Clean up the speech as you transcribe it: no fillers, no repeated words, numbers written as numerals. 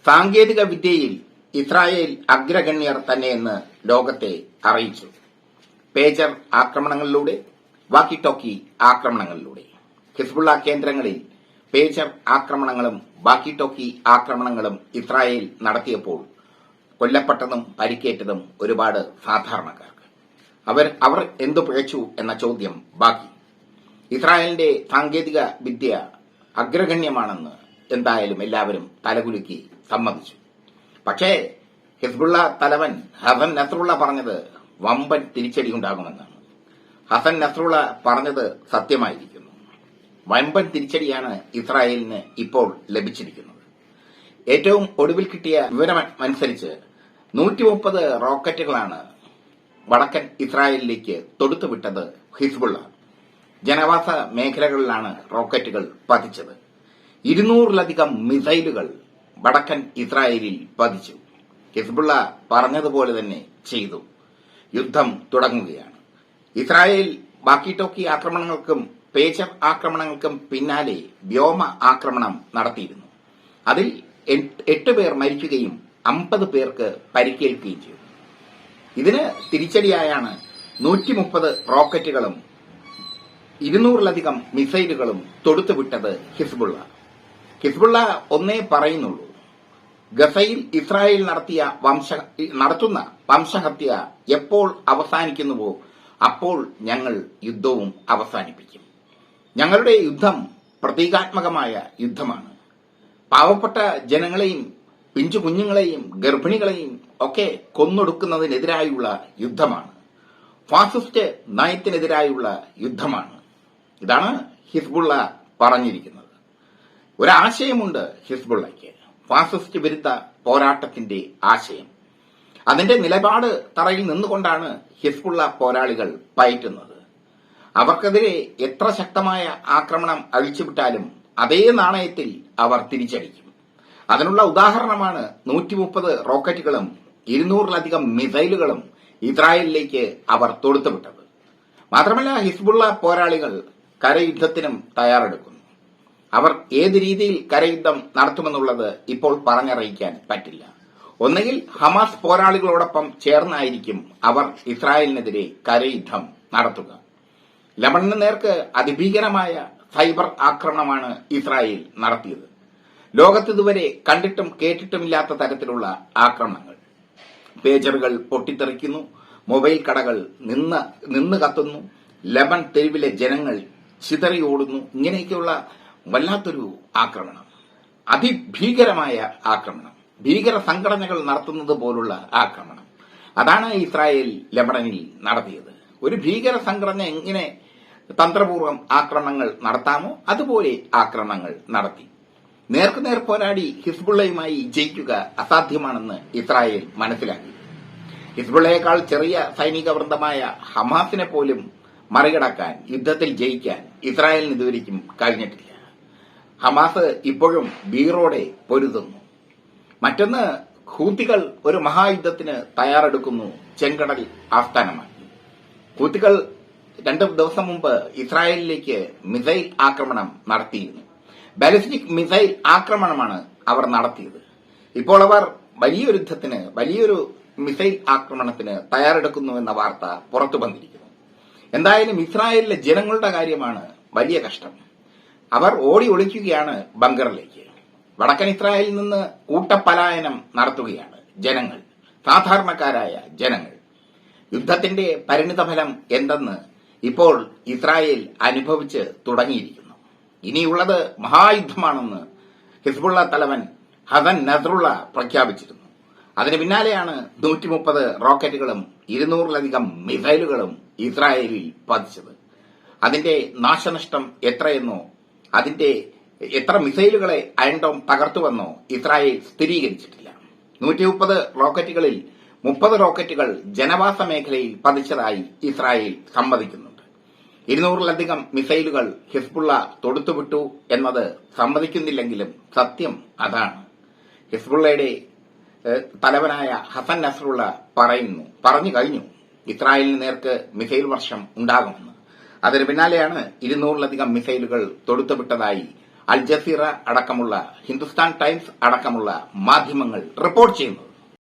സാങ്കേതിക വിദ്യയിൽ ഇസ്രായേൽ അഗ്രഗണ്യർ തന്നെയെന്ന് ലോകത്തെ അറിയിച്ചു. പേജർ ആക്രമണങ്ങളിലൂടെ, വാക്കി ടോക്കി ആക്രമണങ്ങളിലൂടെ ഹിസ്ബുള്ള കേന്ദ്രങ്ങളിൽ പേജർ ആക്രമണങ്ങളും വാക്കി ടോക്കി ആക്രമണങ്ങളും ഇസ്രായേൽ നടത്തിയപ്പോൾ കൊല്ലപ്പെട്ടതും പരിക്കേറ്റതും ഒരുപാട് സാധാരണക്കാർക്ക്. അവർ എന്തു പിഴച്ചു എന്ന ചോദ്യം ബാക്കി. ഇസ്രായേലിന്റെ സാങ്കേതിക വിദ്യ അഗ്രഗണ്യമാണെന്ന് എന്തായാലും എല്ലാവരും തലകുലുക്കി സമ്മതിച്ചു. പക്ഷേ ഹിസ്ബുള്ള തലവൻ ഹസൻ നസ്രുള്ള പറഞ്ഞത് വമ്പൻ തിരിച്ചടിയുണ്ടാകുമെന്നാണ്. ഹസൻ നസ്രുള്ള പറഞ്ഞത് സത്യമായിരിക്കുന്നു. വമ്പൻ തിരിച്ചടിയാണ് ഇസ്രായേലിന് ഇപ്പോൾ ലഭിച്ചിരിക്കുന്നത്. ഏറ്റവും ഒടുവിൽ കിട്ടിയ വിവരമനുസരിച്ച് 130 റോക്കറ്റുകളാണ് വടക്കൻ ഇസ്രായേലിലേക്ക് തൊടുത്തുവിട്ടത് ഹിസ്ബുള്ള. ജനവാസ മേഖലകളിലാണ് റോക്കറ്റുകൾ പതിച്ചത്. 200-ലധികം മിസൈലുകൾ വടക്കൻ ഇസ്രായേലിൽ പതിച്ചു. ഹിസ്ബുള്ള പറഞ്ഞതുപോലെ തന്നെ ചെയ്തു. യുദ്ധം തുടങ്ങുകയാണ്. ഇസ്രായേൽ വാക്കി ടോക്കി ആക്രമണങ്ങൾക്കും പേജർ ആക്രമണങ്ങൾക്കും പിന്നാലെ വ്യോമ ആക്രമണം നടത്തിയിരുന്നു. അതിൽ 8 പേർ മരിക്കുകയും 50 പേർക്ക് പരിക്കേൽക്കുകയും ചെയ്തു. ഇതിന് തിരിച്ചടിയായാണ് 130 റോക്കറ്റുകളും 200-ലധികം മിസൈലുകളും തൊടുത്തുവിട്ടത് ഹിസ്ബുള്ള. ഹിസ്ബുള്ള ഒന്നേ പറയുന്നുള്ളൂ, ഗസയിൽ ഇസ്രായേൽ നടത്തുന്ന വംശഹത്യ എപ്പോൾ അവസാനിക്കുന്നുവോ അപ്പോൾ ഞങ്ങൾ യുദ്ധവും അവസാനിപ്പിക്കും. ഞങ്ങളുടെ യുദ്ധം പ്രതീകാത്മകമായ യുദ്ധമാണ്. പാവപ്പെട്ട ജനങ്ങളെയും പിഞ്ചു കുഞ്ഞുങ്ങളെയും ഗർഭിണികളെയും ഒക്കെ കൊന്നൊടുക്കുന്നതിനെതിരായുള്ള യുദ്ധമാണ്. ഫാസിസ്റ്റ് നയത്തിനെതിരായുള്ള യുദ്ധമാണ്. ഇതാണ് ഹിസ്ബുള്ള പറഞ്ഞിരിക്കുന്നത്. ഒരാശയമുണ്ട് ഹിസ്ബുള്ളയ്ക്ക്, ഫാസിസ്റ്റ് വിരുദ്ധ പോരാട്ടത്തിന്റെ ആശയം. അതിന്റെ നിലപാട് തറയിൽ നിന്നുകൊണ്ടാണ് ഹിസ്ബുള്ള പോരാളികൾ പയറ്റുന്നത്. അവർക്കെതിരെ എത്ര ശക്തമായ ആക്രമണം അഴിച്ചുവിട്ടാലും അതേ നാണയത്തിൽ അവർ തിരിച്ചടിക്കും. അതിനുള്ള ഉദാഹരണമാണ് 130 റോക്കറ്റുകളും 200-ലധികം മിസൈലുകളും ഇസ്രായേലിലേക്ക് അവർ തൊടുത്തുവിട്ടത്. മാത്രമല്ല, ഹിസ്ബുള്ള പോരാളികൾ കരയുദ്ധത്തിനും തയ്യാറെടുക്കുന്നു. അവർ ഏത് രീതിയിൽ കരയുദ്ധം നടത്തുമെന്നുള്ളത് ഇപ്പോൾ പറഞ്ഞറിയിക്കാൻ പറ്റില്ല. ഒന്നുകിൽ ഹമാസ് പോരാളികളോടൊപ്പം ചേർന്നായിരിക്കും അവർ ഇസ്രായേലിനെതിരെ കരയുദ്ധം നടത്തുക. ലബനന് നേർക്ക് അതിഭീകരമായ സൈബർ ആക്രമണമാണ് ഇസ്രായേൽ നടത്തിയത്. ലോകത്തിതുവരെ കണ്ടിട്ടും കേട്ടിട്ടുമില്ലാത്ത തരത്തിലുള്ള ആക്രമണങ്ങൾ. പേജറുകൾ പൊട്ടിത്തെറിക്കുന്നു, മൊബൈൽ കടകൾ നിന്ന് കത്തുന്നു, ലബൻ തെരുവിലെ ജനങ്ങൾ ചിതറിയോടുന്നു. ഇങ്ങനെയൊക്കെയുള്ള വല്ലാത്തൊരു ആക്രമണം, അതിഭീകരമായ ആക്രമണം, ഭീകര സംഘടനകൾ നടത്തുന്നത് പോലുള്ള ആക്രമണം. അതാണ് ഇസ്രായേൽ ലബനനിൽ നടത്തിയത്. ഒരു ഭീകര സംഘടന എങ്ങനെ തന്ത്രപൂർവ്വം ആക്രമണങ്ങൾ നടത്താമോ അതുപോലെ ആക്രമണങ്ങൾ നടത്തി. നേർക്കുനേർ പോരാടി ഹിസ്ബുള്ളയുമായി ജയിക്കുക അസാധ്യമാണെന്ന് ഇസ്രായേൽ മനസ്സിലാക്കി. ഹിസ്ബുള്ളയേക്കാൾ ചെറിയ സൈനിക വൃന്ദമായ ഹമാസിനെ പോലും മറികടക്കാൻ, യുദ്ധത്തിൽ ജയിക്കാൻ ഇസ്രായേലിന് ഇതുവരെയും കഴിഞ്ഞിട്ടില്ല. ഹമാസ് ഇപ്പോഴും വീറോടെ പൊരുതുന്നു. മറ്റൊന്ന്, ഹൂത്തികൾ ഒരു മഹായുദ്ധത്തിന് തയ്യാറെടുക്കുന്നു, ചെങ്കടൽ ആസ്ഥാനമാക്കി. ഹൂത്തികൾ 2 ദിവസം മുമ്പ് ഇസ്രായേലിലേക്ക് മിസൈൽ ആക്രമണം നടത്തിയിരുന്നു. ബാലിസ്റ്റിക് മിസൈൽ ആക്രമണമാണ് അവർ നടത്തിയത്. ഇപ്പോൾ അവർ വലിയൊരു മിസൈൽ ആക്രമണത്തിന് തയ്യാറെടുക്കുന്നുവെന്ന വാർത്ത പുറത്തു വന്നിരിക്കുന്നു. എന്തായാലും ഇസ്രായേലിലെ ജനങ്ങളുടെ കാര്യമാണ് വലിയ കഷ്ടം. അവർ ഓടി ഒളിക്കുകയാണ് ബങ്കറിലേക്ക്. വടക്കൻ ഇസ്രായേലിൽ നിന്ന് കൂട്ടപ്പലായനം നടത്തുകയാണ് ജനങ്ങൾ, സാധാരണക്കാരായ ജനങ്ങൾ. യുദ്ധത്തിന്റെ പരിണിതഫലം എന്തെന്ന് ഇപ്പോൾ ഇസ്രായേൽ അനുഭവിച്ച് തുടങ്ങിയിരിക്കുന്നു. ഇനിയുള്ളത് മഹായുദ്ധമാണെന്ന് ഹിസ്ബുള്ള തലവൻ ഹസൻ നസ്രുള്ള പ്രഖ്യാപിച്ചിരുന്നു. അതിന് പിന്നാലെയാണ് 130 റോക്കറ്റുകളും 200-ലധികം മിസൈലുകളും ഇസ്രായേലിൽ പതിച്ചത്. അതിന്റെ നാശനഷ്ടം എത്രയെന്നോ അതിന്റെ എത്ര മിസൈലുകളെ അയൺഡോം തകർത്തുവെന്നോ ഇസ്രായേൽ സ്ഥിരീകരിച്ചിട്ടില്ല. 130 റോക്കറ്റുകളിൽ 30 റോക്കറ്റുകൾ ജനവാസ മേഖലയിൽ പതിച്ചതായി ഇസ്രായേൽ സമ്മതിക്കുന്നുണ്ട്. 200-ലധികം മിസൈലുകൾ ഹിസ്ബുള്ള തൊടുത്തുവിട്ടു എന്നത് സമ്മതിക്കുന്നില്ലെങ്കിലും സത്യം അതാണ്. ഹിസ്ബുള്ളയുടെ തലവനായ ഹസൻ നസ്രുള്ള പറഞ്ഞു കഴിഞ്ഞു ഇസ്രായേലിന് നേർക്ക് മിസൈൽ വർഷം ഉണ്ടാകുമെന്ന്. അതിന് പിന്നാലെയാണ് 200-ലധികം മിസൈലുകൾ തൊടുത്തുവിട്ടതായി അൽ ജസീറ അടക്കമുള്ള ഹിന്ദുസ്ഥാൻ ടൈംസ് അടക്കമുള്ള മാധ്യമങ്ങൾ റിപ്പോർട്ട് ചെയ്യുന്നത്.